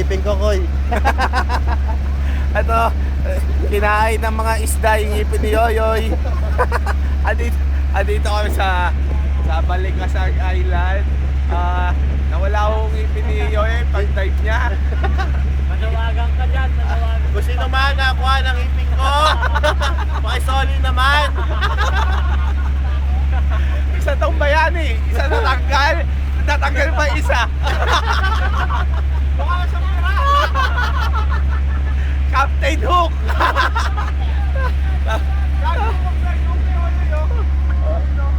ngipin ko, Koy. Ito, kinain ng mga isda yung ngipin ni Yoyoy. Andito kami sa Balikasag Island. Nawala akong ngipin ni Yoyoy pag dive niya. Manawagan ka dyan, manawagan. Kung sino man nakakuha ng ngipin ko, pakisoli naman. Isa tong bayani, isa natanggal. Natanggal pa isa. Baka sa pera. Captain Hook.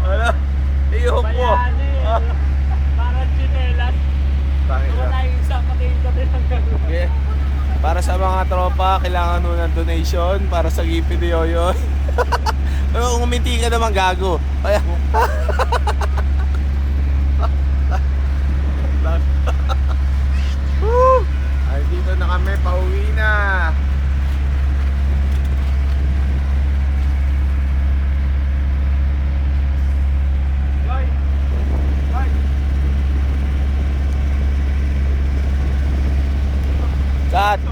Ano? I-hook mo. Bayani. Parang chinelas. Wala yung isa pati yung gabi ng gano'n. Okay. Para sa mga tropa, kailangan mo ng donation para sa ngipin ni Yoyoy. Pero kung umiti ka naman, gago. Kaya... Ay, dito na kami, pauwi na. Yoy! Yoy! Cut!